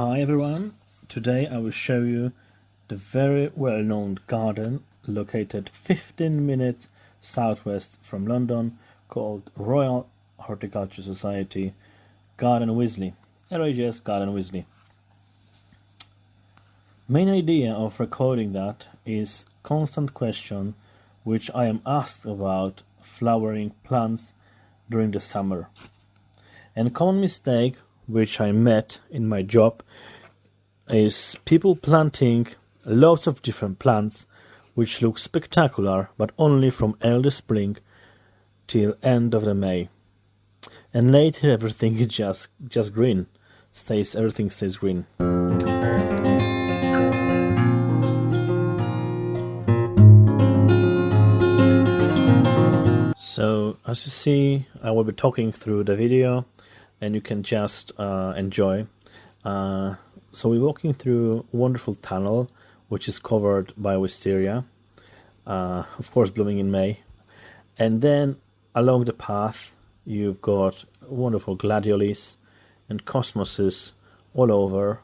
Hi everyone, today I will show you the very well-known garden located 15 minutes southwest from London called Royal Horticulture Society Garden Wisley, RHS Garden Wisley. Main idea of recording that is constant question which I am asked about flowering plants during the summer. And common mistake which I met in my job is people planting lots of different plants which look spectacular but only from early spring till end of the May, and later everything is just green, everything stays green. So as you see, I will be talking through the video and you can just enjoy. So we're walking through a wonderful tunnel which is covered by wisteria, of course blooming in May, and then along the path you've got wonderful gladiolus and cosmoses all over.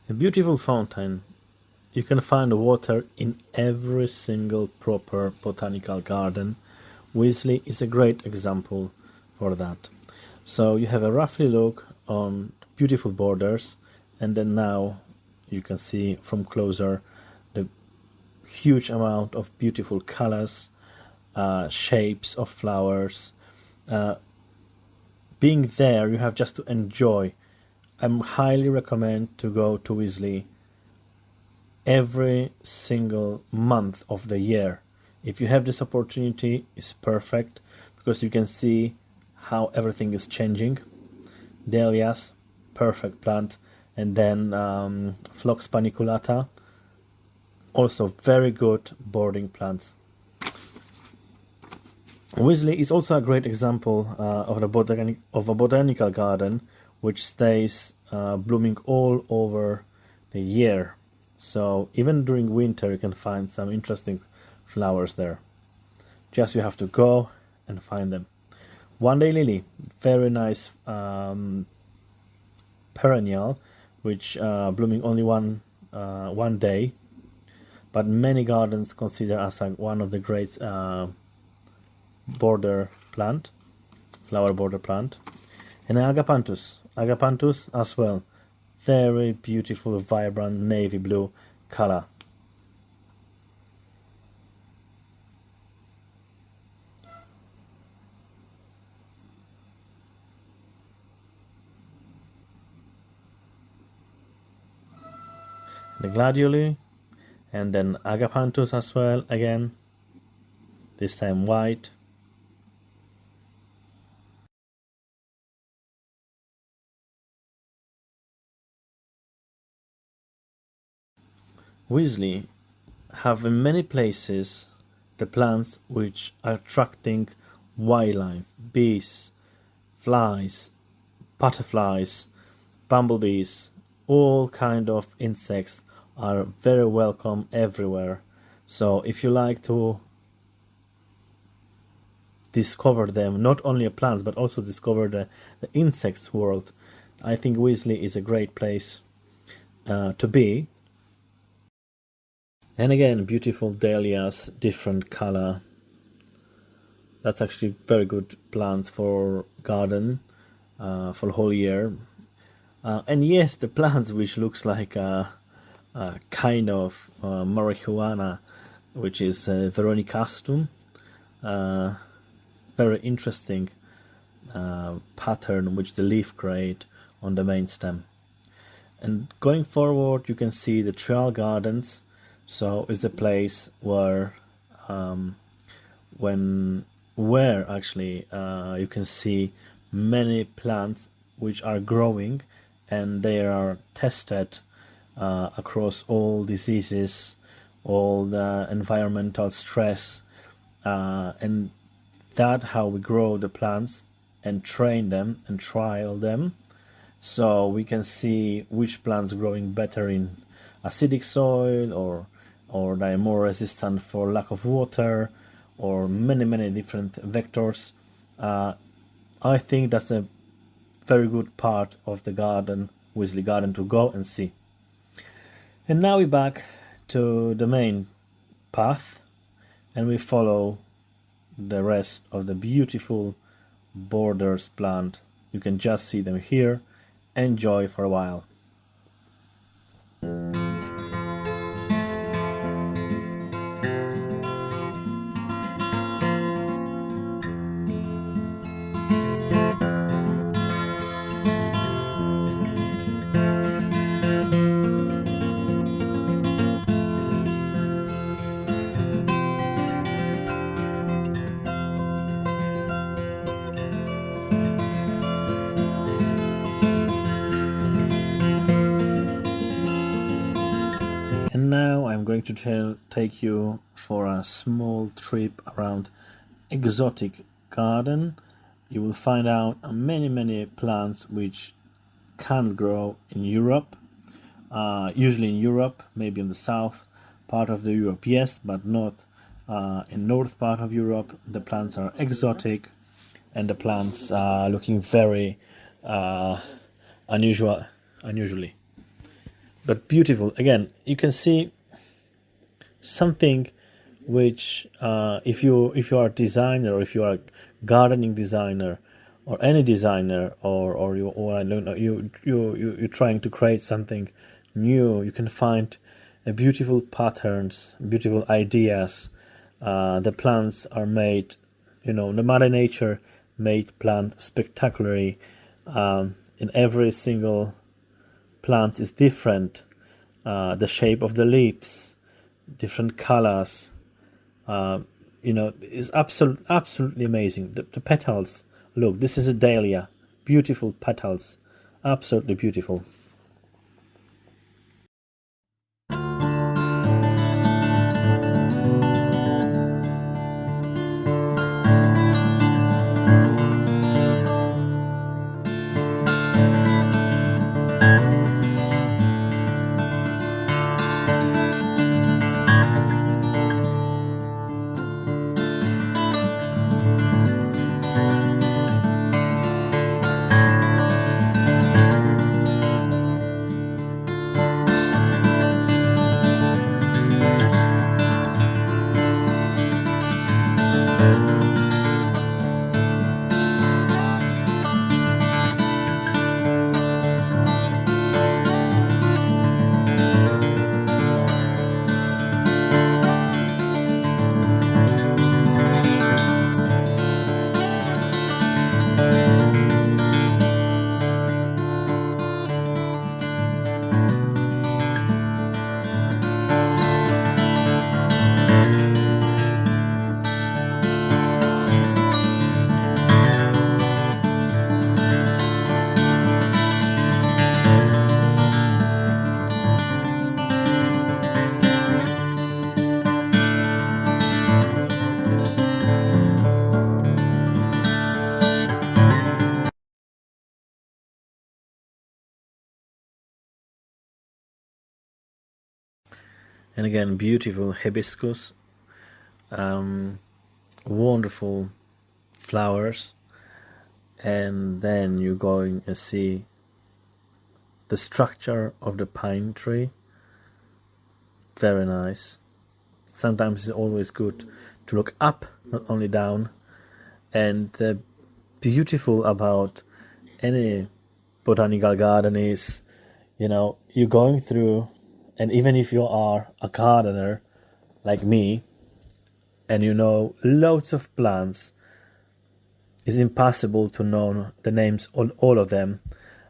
A beautiful fountain. You can find water in every single proper botanical garden. Wisley is a great example for that. So you have a roughly look on beautiful borders, and then now you can see from closer the huge amount of beautiful colors, shapes of flowers. Being there, you have just to enjoy. I highly recommend to go to Wisley every single month of the year. If you have this opportunity, it's perfect because you can see how everything is changing. Dahlias, perfect plant, and then Phlox paniculata, also very good boarding plants. Wisley is also a great example of a botanical garden which stays blooming all over the year. So even during winter you can find some interesting flowers there. Just you have to go and find them. One-day lily, very nice perennial, which blooming only one day, but many gardens consider as one of the great border plant, flower border plant. And agapanthus as well, very beautiful vibrant navy blue color. The gladioli, and then agapanthus as well, again this time white. Wisley have in many places the plants which are attracting wildlife, bees, flies, butterflies, bumblebees, all kind of insects are very welcome everywhere. So if you like to discover them, not only plants but also discover the insects world, I think Wisley is a great place to be. And again, beautiful dahlias, different color. That's actually very good plant for garden for the whole year. And yes, the plants which looks like a kind of marijuana, which is Veronicastum. Very interesting pattern which the leaf create on the main stem. And going forward, you can see the Trial Gardens. So it's the place where actually you can see many plants which are growing, and they are tested across all diseases, all the environmental stress, and that's how we grow the plants and train them and trial them, so we can see which plants growing better in acidic soil, or they are more resistant for lack of water, or many different vectors. I think that's a very good part of the Garden Wisley garden to go and see. And now we're back to the main path, and we follow the rest of the beautiful borders plant. You can just see them here. Enjoy for a while. And now I'm going to take you for a small trip around exotic garden. You will find out many plants which can't grow in Europe. Usually in Europe, maybe in the south part of the Europe, yes, but not in north part of Europe. The plants are exotic, and the plants are looking very unusually. But beautiful. Again, you can see something which, if you are a designer, or if you are a gardening designer, or any designer, or I don't know, you're trying to create something new, you can find beautiful patterns, beautiful ideas. The plants are made, the Mother Nature made plant spectacularly. In every single plants is different, the shape of the leaves, different colors, is absolutely amazing. The petals, look, this is a dahlia, beautiful petals, absolutely beautiful. And again, beautiful hibiscus, wonderful flowers, and then you're going to see the structure of the pine tree. Very nice. Sometimes it's always good to look up, not only down. And the beautiful about any botanical garden is, you're going through, and even if you are a gardener like me, and loads of plants, it's impossible to know the names of all of them.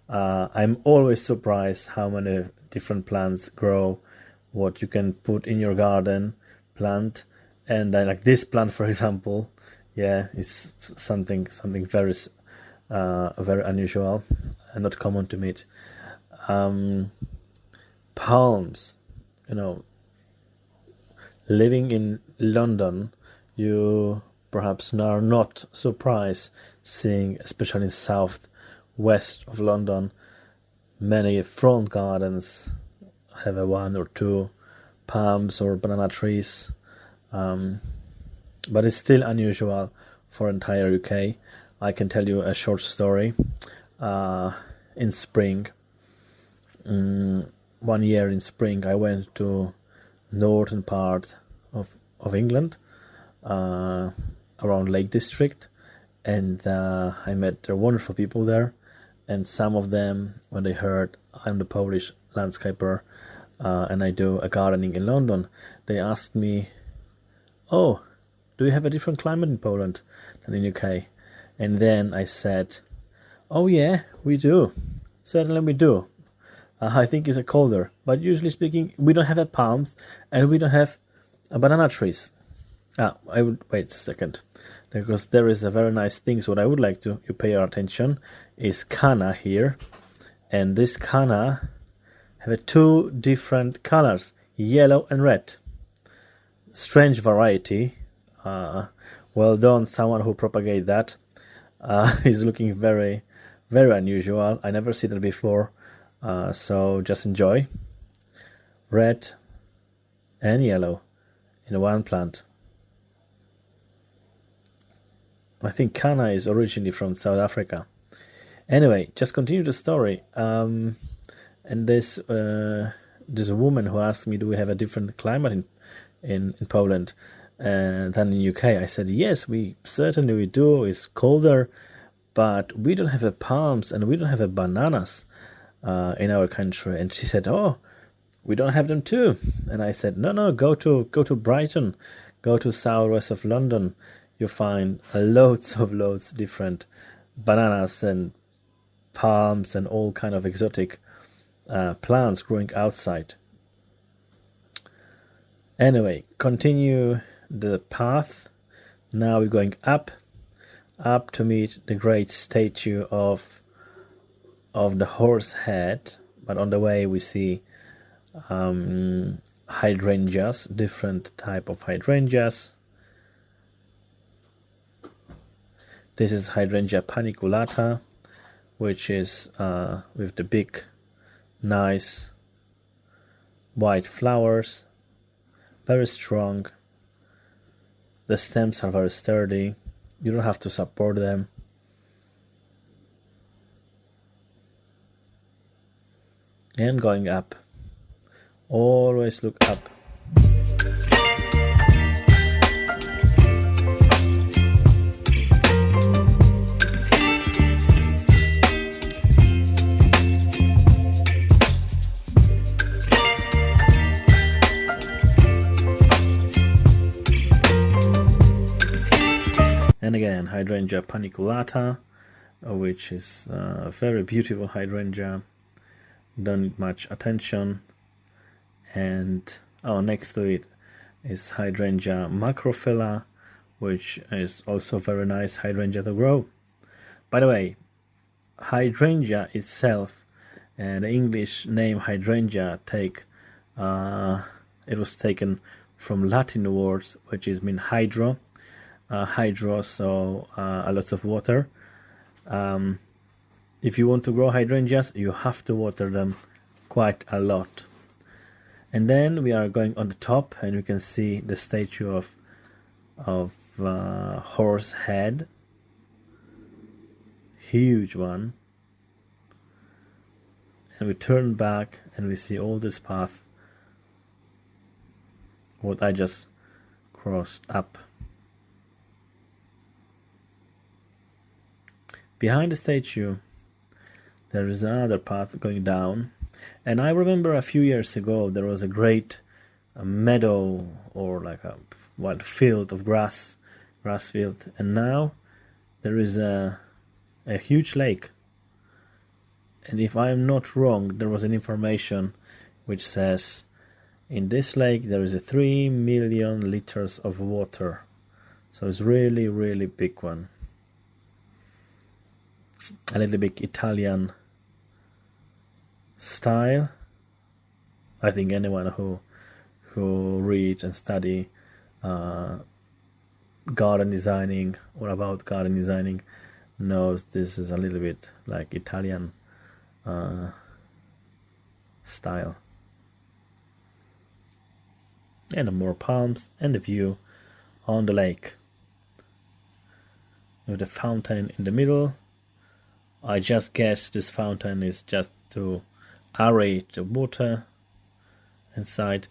I'm always surprised how many different plants grow, what you can put in your garden plant. And like this plant, for example, it's something very very unusual and not common to meet. Palms, living in London, you perhaps are not surprised seeing, especially in south west of London, many front gardens have a one or two palms or banana trees, but it's still unusual for entire UK. I can tell you a short story. In spring, 1 year in spring, I went to northern part of England, around Lake District, and I met the wonderful people there. And some of them, when they heard I'm the Polish landscaper and I do a gardening in London, they asked me, "Oh, do you have a different climate in Poland than in UK?" And then I said, "Oh yeah, we do. Certainly we do. I think it's a colder, but usually speaking, we don't have palms and we don't have banana trees." I would wait a second, because there is a very nice thing. So what I would like you pay your attention is canna here, and this canna have two different colors, yellow and red. Strange variety. Well done, someone who propagate that. Is looking very, very unusual. I never seen it before. So just enjoy. Red and yellow in one plant. I think canna is originally from South Africa. Anyway, just continue the story. And this woman who asked me, "Do we have a different climate in Poland than in UK?" I said, "Yes, we certainly do. It's colder, but we don't have palms and we don't have bananas in our country." And she said, "Oh, we don't have them too." And I said, "No, go to Brighton, go to southwest of London. You find loads different bananas and palms and all kind of exotic plants growing outside." Anyway, continue the path. Now we're going up to meet the great statue of the horse head. But on the way we see hydrangeas, different type of hydrangeas. This is hydrangea paniculata, which is with the big, nice white flowers, very strong. The stems are very sturdy. You don't have to support them. And going up. Always look up. And again, hydrangea paniculata, which is a very beautiful hydrangea. Don't need much attention. And next to it is hydrangea macrophylla, which is also very nice hydrangea to grow. By the way, hydrangea itself, and the English name hydrangea it was taken from Latin words, which is mean hydro. So a lot of water. If you want to grow hydrangeas, you have to water them quite a lot. And then we are going on the top, and we can see the statue of horse head, huge one. And we turn back, and we see all this path, what I just crossed up. Behind the statue, there is another path going down. And I remember a few years ago, there was a great meadow, or like a wild field of grass field. And now there is a huge lake. And if I am not wrong, there was an information which says, in this lake there is 3 million liters of water. So it's really, really big one. a little bit Italian style. I think anyone who read and study garden designing or about garden designing knows this is a little bit like Italian style. And more palms and the view on the lake with the fountain in the middle. I just guess this fountain is just to aerate the water inside.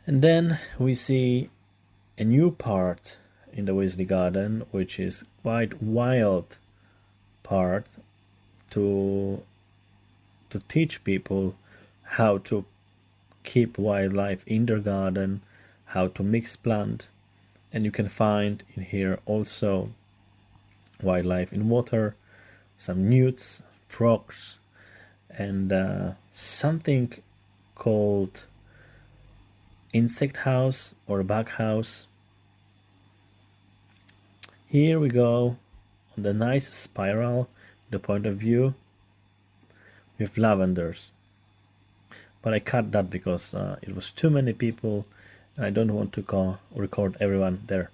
And then we see a new part in the Wisley garden, which is quite wild part to teach people how to keep wildlife in their garden, how to mix plant, and you can find in here also wildlife in water, some newts, frogs, and something called insect house or bug house. Here we go on the nice spiral, the point of view with lavenders. But I cut that because it was too many people and I don't want to record everyone there.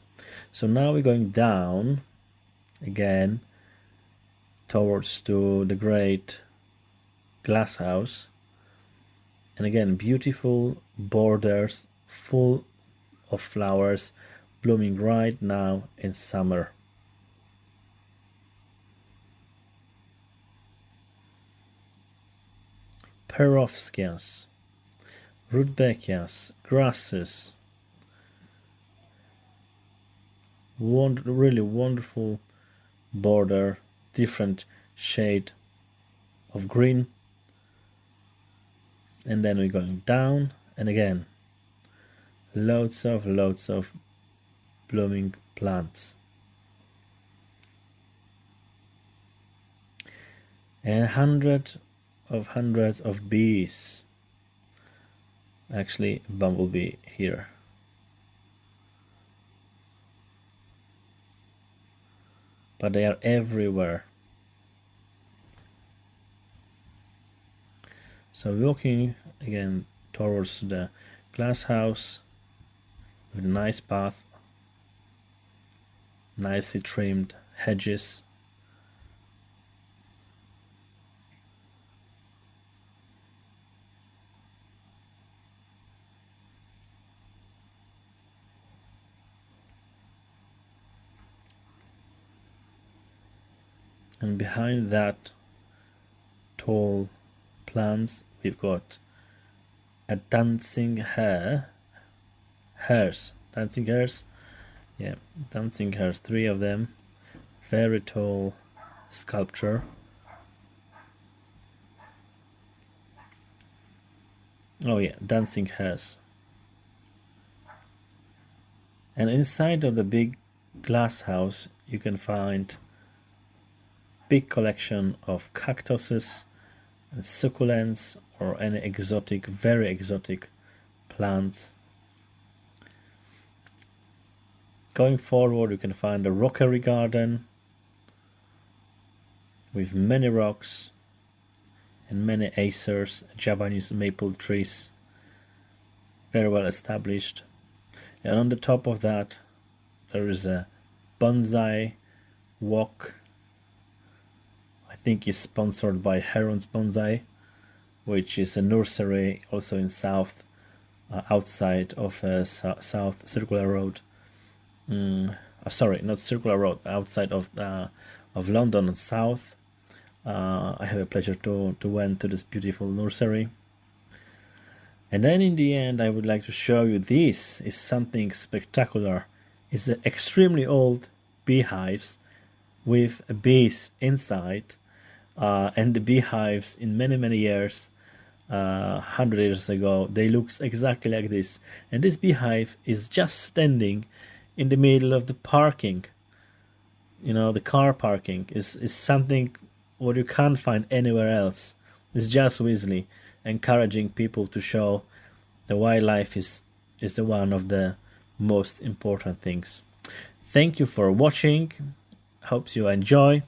So now we're going down again towards to the great glass house, and again beautiful borders full of flowers blooming right now in summer. Perovskias, rudbeckias, grasses, really wonderful border, different shade of green. And then we're going down, and again loads of blooming plants and hundreds of bees. Actually, a bumblebee here. But they are everywhere. So walking again towards the glass house with a nice path, nicely trimmed hedges. And behind that tall plants we've got a dancing hares, yeah, dancing hares, 3 of them, very tall sculpture. Oh yeah, dancing hares. And inside of the big glass house you can find big collection of cactuses and succulents or any exotic, very exotic plants. Going forward you can find a rockery garden with many rocks and many acers, Japanese maple trees, very well established. And on the top of that there is a bonsai walk. I think is sponsored by Heron's Bonsai, which is a nursery also in South, outside of South Circular Road. Sorry, not Circular Road, outside of London South. I have a pleasure to went to this beautiful nursery. And then in the end I would like to show you this is something spectacular. It's an extremely old beehives with bees inside. And the beehives in many years, 100 years ago, they looked exactly like this. And this beehive is just standing in the middle of the parking. You know, the car parking is something what you can't find anywhere else. It's just Wisley, encouraging people to show the wildlife is the one of the most important things. Thank you for watching. Hope you enjoy.